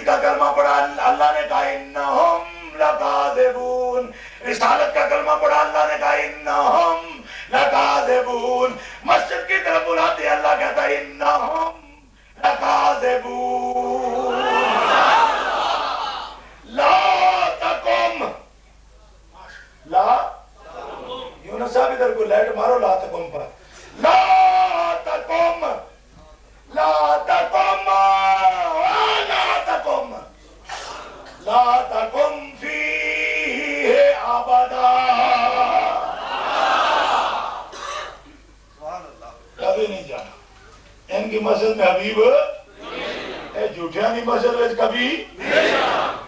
توحید کا کلمہ پڑھا اللہ نے کہا انہم لکاذبون، رسالت کا کلمہ پڑھا اللہ نے کہا انہم لکاذبون، مسجد کی طرف بلاتے اللہ کہتا ہے انہم لکاذبون، لا تقم، لا یونس صاحب ادھر کو لائٹ مارو لا تقم پر، لا تقم، لا تقم، لا تقم، لا تقم فیہ ابدا، کبھی نہیں جانا ان کی مسجد میں حبیب، اے جھوٹیاں کی مسجد میں کبھی،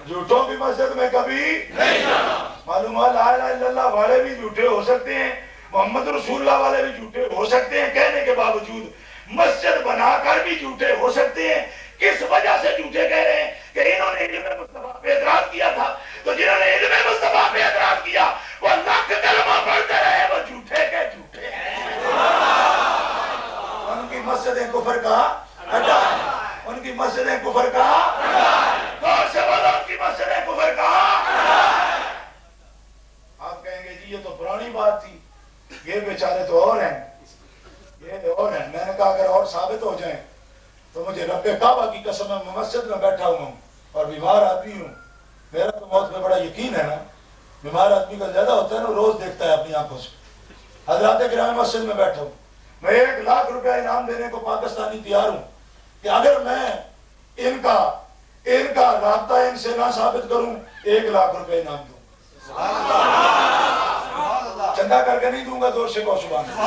جھوٹوں کی مسجد میں کبھی نہیں جانا۔ معلوم ہے لا الہ الا اللہ والے بھی جھوٹے ہو سکتے ہیں، محمد رسول اللہ والے بھی جھوٹے ہو سکتے ہیں کہنے کے باوجود، مسجد بنا کر بھی جھوٹے ہو سکتے ہیں۔ کس وجہ سے جھوٹے کہہ رہے ہیں کہ انہوں نے علم مصطفیٰ پہ اعتراض کیا تھا، تو جنہوں نے علم مصطفیٰ پہ اعتراض کیا وہ لاکھ کلمہ پڑھتے رہے، وہ جھوٹے کے جھوٹے ہیں۔ ان کی مسجدیں کفر کا اڈا ہے، ان کی مسجدیں کفر کا اڈا ہے، غور سے بولو ان کی مسجدیں کفر کا اڈا ہے۔ آپ کہیں گے جی یہ تو پرانی بات تھی، یہ بیچارے تو اور ہیں، یہ اور ہیں۔ میں نے کہا اگر اور ثابت ہو جائیں تو مجھے رب کعبہ کی قسم ہے، میں مسجد میں بیٹھا ہوا ہوں اور بیمار آدمی ہوں، میرا تو موت میں بڑا یقین ہے نا، بیمار آدمی کا زیادہ ہوتا ہے نا، روز دیکھتا ہے اپنی آنکھوں سے۔ حضرات کرام مسجد میں بیٹھا ہوں، میں 1 لاکھ روپے انعام دینے کو پاکستانی تیار ہوں کہ اگر میں ان کا رابطہ ان سے نہ ثابت کروں 1 لاکھ روپے انعام دوں، چندہ کر کے نہیں دوں گا، زور سے کہو سبحان اللہ۔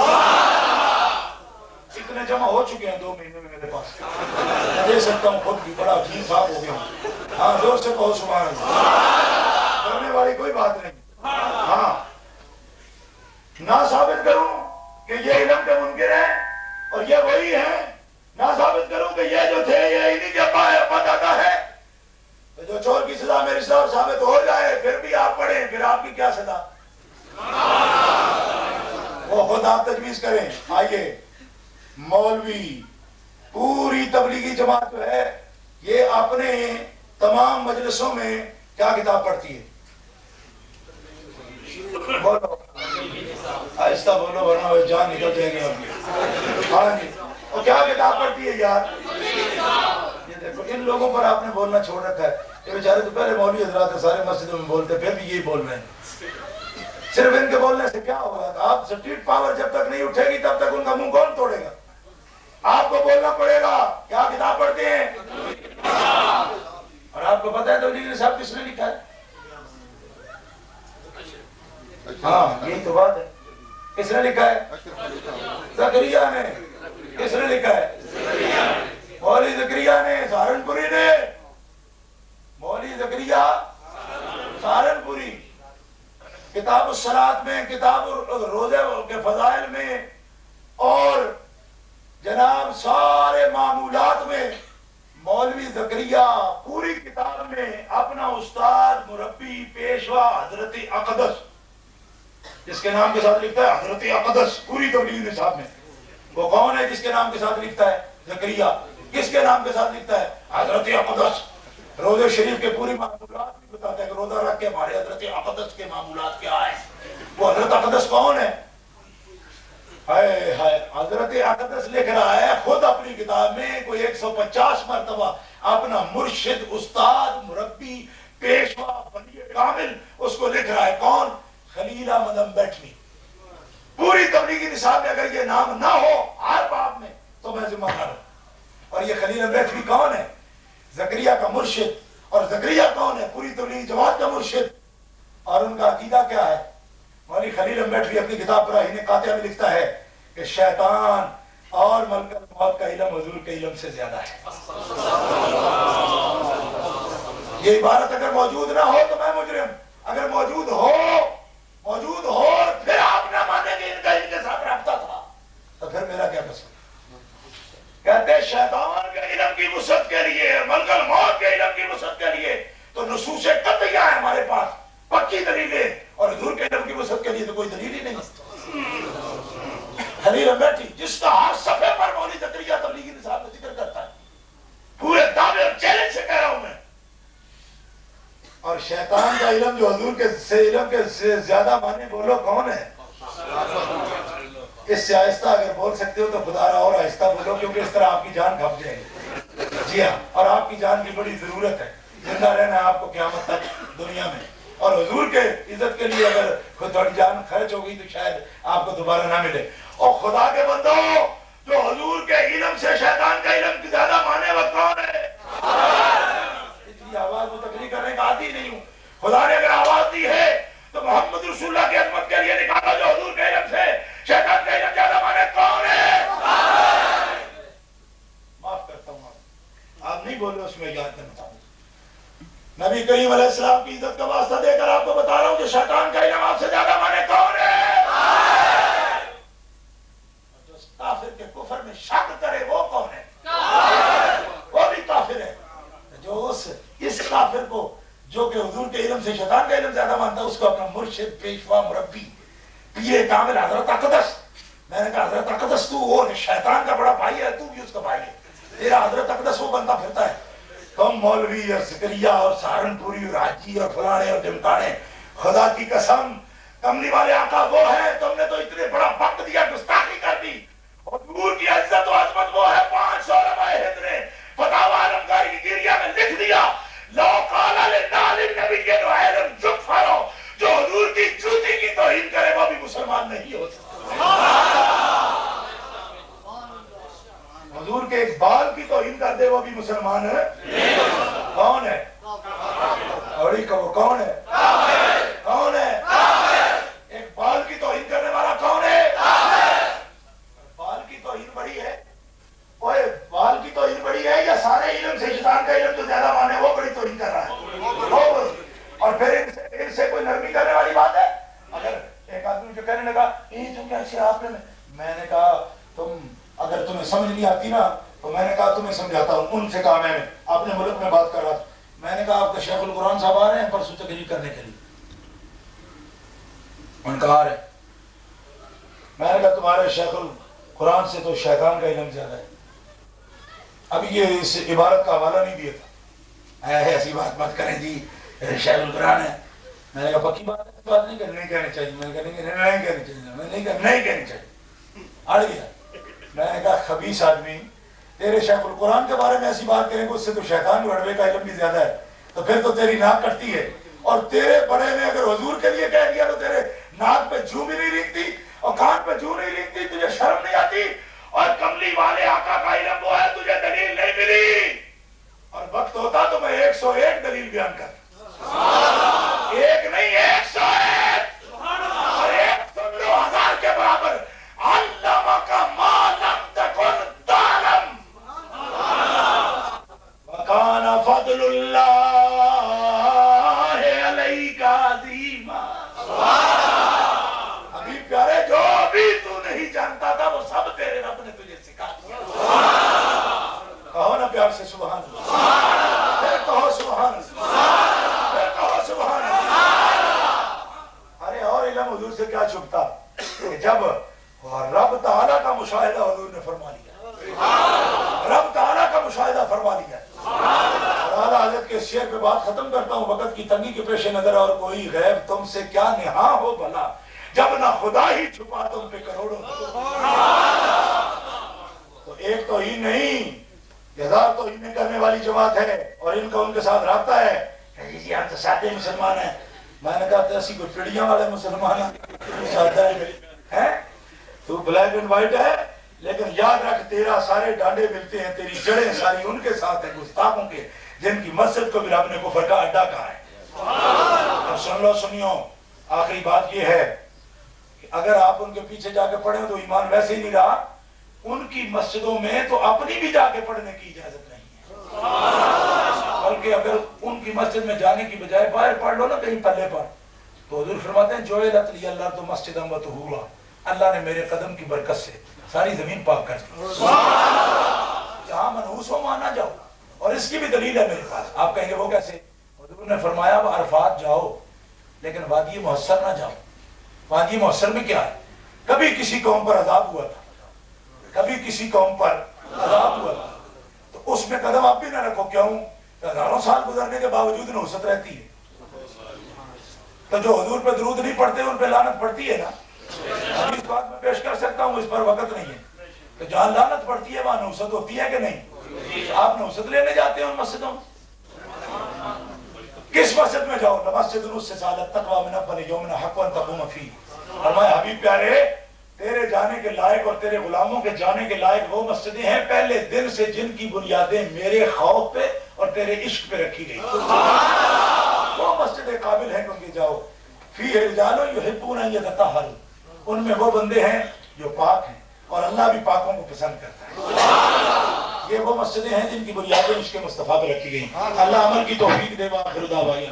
اتنے جمع ہو چکے ہیں 2 مہینے میں میرے پاس، میں دے سکتا ہوں، خود بھی بڑا عجیب صاحب ہو گیا ہوں۔ ہاں زور سے کہو سبحان اللہ، کرنے والی کوئی بات نہیں۔ ہاں نہ ثابت کروں کہ یہ علم کے منکر ہیں اور یہ وہی ہیں، نہ ثابت کروں کہ یہ جو تھے یہ انہی کے ابا دادا ہے، تو جو چور کی سزا میری سزا ثابت ہو جائے پھر بھی آپ پڑھیں، پھر آپ کی کیا سزا؟ وہ خود آپ تجویز کریں۔ آئیے مولوی پوری تبلیغی جماعت جو ہے یہ اپنے تمام مجلسوں میں کیا کتاب پڑھتی ہے؟ بولو آہستہ بولو ورنہ جان نکل جائے گی آپ کی۔ ہاں جی، اور کیا کتاب پڑھتی ہے یار؟ یہ دیکھو ان لوگوں پر آپ نے بولنا چھوڑ رکھا ہے، یہ بیچارے تو پہلے مولوی حضرات سارے مسجدوں میں بولتے پھر بھی یہی بول رہے ہیں۔ صرف ان کے بولنے سے کیا ہوگا؟ آپ سٹریٹ پاور جب تک نہیں اٹھے گی تب تک ان کا منہ کون توڑے گا؟ آپ کو بولنا پڑے گا کیا کتاب پڑھتے ہیں، اور آپ کو پتہ ہے توجیہ صاحب کس نے لکھا ہے؟ ہاں یہی تو بات ہے، کس نے لکھا ہے؟ زکریا نے۔ کس نے لکھا ہے؟ مولوی زکریا نے، سہارنپوری نے، مولوی زکریا سہارنپوری۔ کتاب الصلاۃ میں، کتاب روزے کے فضائل میں اور جناب سارے معمولات میں مولوی زکریا پوری کتاب میں اپنا استاد مربی پیشوا حضرت اقدس جس کے نام کے ساتھ لکھتا ہے حضرت اقدس پوری تبلیغ نصاب میں، وہ کون ہے جس کے نام کے ساتھ لکھتا ہے؟ زکریا۔ کس کے نام کے ساتھ لکھتا ہے؟ حضرت اقدس۔ روزے شریف کے پوری معمولات بھی بتاتا ہے کہ روزہ رکھ کے ہمارے حضرت اقدس کے معمولات کیا ہیں۔ وہ حضرت اقدس کون ہے؟ حضرت اقدس لکھ رہا ہے خود اپنی کتاب میں کوئی 150 مرتبہ اپنا مرشد استاد مربی پیشوا ولی کامل اس کو لکھ رہا ہے، کون؟ خلیل احمد امبیٹوی۔ پوری تبلیغی نصاب میں اگر یہ نام نہ ہو ہر باب میں تو میں ذمہ دار ہوں۔ اور یہ خلیل امبیٹوی کون ہے؟ زکریا کا مرشد۔ اور زکریا کون ہے؟ پوری تبلیغی جماعت کا مرشد۔ اور ان کا عقیدہ کیا ہے؟ مولوی خلیل امبیٹوی اپنی کتاب براہین قاطعہ میں لکھتا ہے کہ شیطان اور ملک الموت کا علم حضور کے علم سے زیادہ ہے۔ یہ عبارت اگر موجود نہ ہو تو میں مجرم، اگر موجود ہو پھر آپ نہ مانیں گے ان کا ان کے ساتھ رابطہ تھا تو پھر میرا کیا قصور؟ کہتے شیطان کے علم کی وسعت کے لیے، ملک الموت کے علم کی وسعت کے لیے تو نصوص قطعیہ ہے ہمارے پاس، پکی دلیلیں، اور حضور کے علم کی وسعت کے لیے تو کوئی دلیل ہی نہیں۔ خلیل امبیٹوی جس کا ہر صفحے پر مولوی زکریا تبلیغی نصاب میں ذکر کرتا ہے، پورے دعوے اور چیلنج سے کہہ رہا ہوں میں اور شیطان کا علم جو حضور کے سے علم کے سے زیادہ معنی بولو کون ہے؟ اس سے آہستہ اگر بول سکتے ہو تو خدا را اور آہستہ بولو، کیونکہ اس طرح آپ کی جان کھپ جائے گی۔ جی ہاں، اور آپ کی جان کی بڑی ضرورت ہے، زندہ رہنا ہے آپ کو قیامت تک دنیا میں، اور حضور کے عزت کے لیے اگر خود تھوڑی جان خرچ ہو گئی تو شاید آپ کو دوبارہ نہ ملے۔ اور خدا کے بندو، جو حضور کے علم سے شیطان کا علم کی زیادہ مانے وہ کون ہے؟ اتنی آواز میں تقریر کرنے کا عادی نہیں ہوں، خدا نے اگر آواز دی ہے تو محمد رسول اللہ کی عظمت کے لیے نکالا، جو حضور کے علم سے شیطان کا علم زیادہ مانے کون ہے؟ معاف کرتا ہوں آپ نہیں بولے، اس میں یاد کرنا چاہوں۔ نبی کریم علیہ السلام کی عزت کا واسطہ دے کر آپ کو بتا رہا ہوں کہ شیطان کا علم آپ سے زیادہ مانے کون ہے؟ جو کافر کے کفر میں شک کرے وہ کون ہے؟ وہ بھی کافر ہے۔ جو اس کافر کو جو کہ حضور کے علم سے شیطان کا علم زیادہ مانتا ہے، اس کو اپنا مرشد، پیشوا، مربی، پیر کامل حضرت اقدس، میں نے کہا حضرت اقدس تو وہ شیطان کا بڑا بھائی ہے، تو بھی اس کا بھائی ہے، تیرا حضرت اقدس وہ بنتا پھرتا ہے۔ تم مولوی اور زکریا اور سہارنپوری اور حاجی اور فلانے اور ڈمکانے، خدا کی قسم کملی والے آقا وہ ہے، تم نے تو اتنے بڑا وقت دیا، گستاخی کر دی۔ حضور کی عزت و عظمت وہ ہے، 500 علماء ہند نے فتاوی علمگاری کی گریہ میں لکھ دیا، لو قال للنبی علم یکفر، جو حضور کی جوتی کی توہین کرے وہ بھی مسلمان نہیں ہو سکتا۔ حضور کے ایک بال کی توہین کر دے وہ بھی مسلمان ہے؟ کون ہے؟ اوڑی کا وہ کون ہے؟ کون ہے؟ ایک بال کی توہین کرنے والا کون ہے؟ بال کی توہین بڑی ہے، اوے بال کی توہین بڑی ہے یا سارے علم سے شیطان کا علم جو زیادہ مانے وہ بڑی توہین کر رہا ہے؟ اور پھر ان سے کوئی نرمی کرنے والی بات ہے؟ اگر ایک آدمی جو کہنے لگا یہ تو کیسے آپ نے، میں نے کہا تم اگر تمہیں سمجھ نہیں آتی نا تو میں نے کہا تمہیں سمجھاتا ہوں۔ ان سے کہا میں نے اپنے ملک میں بات کر رہا تھا، میں نے کہا آپ کا شیخ القرآن صاحب آ رہے ہیں پرسوں تقریر کرنے کے لیے؟ ان کا آ رہے، میں نے کہا تمہارے شیخ القرآن سے تو شیطان کا علم زیادہ ہے۔ ابھی یہ اس عبارت کا حوالہ نہیں دیا تھا، ایسی بات مت کریں جی شیخ القرآن ہے۔ میں نے کہا پکی بات ہے، بات نہیں کہنی چاہیے، میں نے کہا نہیں کہنی چاہیے، نہیں کہنی چاہیے، اڑ گیا۔ میں نے کہا خبیث آدمی، تیرے شیخ القرآن کے بارے میں ایسی بات کریں گے اس سے تو شیطان وڑوے کا علم بھی زیادہ ہے، تو پھر تو تیری ناک کٹتی ہے، اور تیرے بڑے نے اگر حضور کے لیے کہہ دیا تو تیرے ناک پہ جھو بھی نہیں رینگتی اور کان پہ جھو نہیں رینگتی، تجھے شرم نہیں آتی؟ اور کملی والے آقا کا علم وہ ہے، تجھے دلیل نہیں ملی، اور وقت ہوتا تو میں 101 دلیل بیان کر، ایک نہیں 101، اور ایک سن لو 1000 کے برابر، علمک ما لم تکن تعلم وکان فضل اللہ علیک عظیما۔ ابھی پیارے جو بھی تو نہیں جانتا تھا وہ سب تیرے رب نے تجھے سکھا دیا۔ کہو نا پیار سے سبحان اللہ، پھر کہو سبحان اللہ، پھر کہو سبحان اللہ۔ ارے اور علم حضور سے کیا چھپتا کہ جب رب تعالیٰ کا مشاہدہ حضور نے فرما لیا، رب تعالیٰ کا مشاہدہ فرما لیا۔ اور اعلیٰ حضرت کے شعر پہ بات ختم کرتا ہوں، وقت کی تنگی کے پیش نظر، اور کوئی غیب تم سے کیا نہاں ہو بھلا، جب نہ خدا ہی چھپا تم پہ کروڑوں۔ تو ایک تو ہی نہیں، 1000 تو ہی کرنے والی جماعت ہے، اور ان کا ان کے ساتھ رابطہ ہے، جی ہم تو سادے مسلمان ہیں۔ میں نے کہا تو ایسی کوئی پڑیاں والے مسلمان ہیں، تو بلیک اینڈ وائٹ ہے، لیکن یاد رکھ تیرا سارے ڈانڈے ملتے ہیں، تیری جڑیں ساری ان کے ساتھ ہیں گستاخوں کے، جن کی مسجد کو بھی رب نے کفر کا اڈا کہا ہے۔ اور سن لو سنیو، آخری بات یہ ہے کہ اگر آپ ان کے پیچھے جا کے پڑھیں تو ایمان ویسے ہی نہیں رہا، ان کی مسجدوں میں تو اپنی بھی جا کے پڑھنے کی اجازت نہیں ہے، بلکہ اگر ان کی مسجد میں جانے کی بجائے باہر پڑھ لو نا کہیں پلے پر، تو حضور فرماتے ہیں جعلت لی الارض مسجدا وطہورا، اللہ نے میرے قدم کی برکت سے ساری زمین پاک کر دی، جہاں منحوس ہو وہاں نہ جاؤ۔ اور اس کی بھی دلیل ہے میرے پاس، آپ کہیں گے وہ کیسے؟ حضور نے فرمایا وہ عرفات جاؤ لیکن وادی محشر نہ جاؤ۔ وادی محشر میں کیا ہے؟ کبھی کسی قوم پر عذاب ہوا تھا، کبھی کسی قوم پر عذاب ہوا تھا، تو اس میں قدم آپ بھی نہ رکھو، کیوں؟ ہزاروں سال گزرنے کے باوجود نحوست رہتی ہے، تو جو حضور پہ درود نہیں پڑھتے ان پہ لعنت پڑتی ہے نا. ابھی اس بات میں پیش کر سکتا ہوں، اس پر وقت نہیں ہے. تو جہاں لعنت پڑتی ہے وہاں نوست ہوتی ہے کہ نہیں؟ آپ نوست لینے جاتے ہیں ان مسجدوں میں؟ کس مسجد میں جاؤ؟ مسجد نص سالت تقوی من اول یوم حق ان تقوم فیہ. فرمایا حبیب پیارے تیرے جانے کے لائق اور تیرے غلاموں کے جانے کے لائق وہ مسجدیں ہیں پہلے دن سے جن کی بنیادیں میرے خوف پہ اور تیرے عشق پہ رکھی گئی. وہ مسجدیں قابل ہیں کہ ان کی جاؤ. فیہ رجال یحبون ان یتطہروا، ان میں وہ بندے ہیں جو پاک ہیں اور اللہ بھی پاکوں کو پسند کرتا ہے. یہ وہ مسجدیں ہیں جن کی بنیادیں عشق مصطفیٰ پہ رکھی گئی. اللہ عمل کی توفیق دے. وآخر دعوانا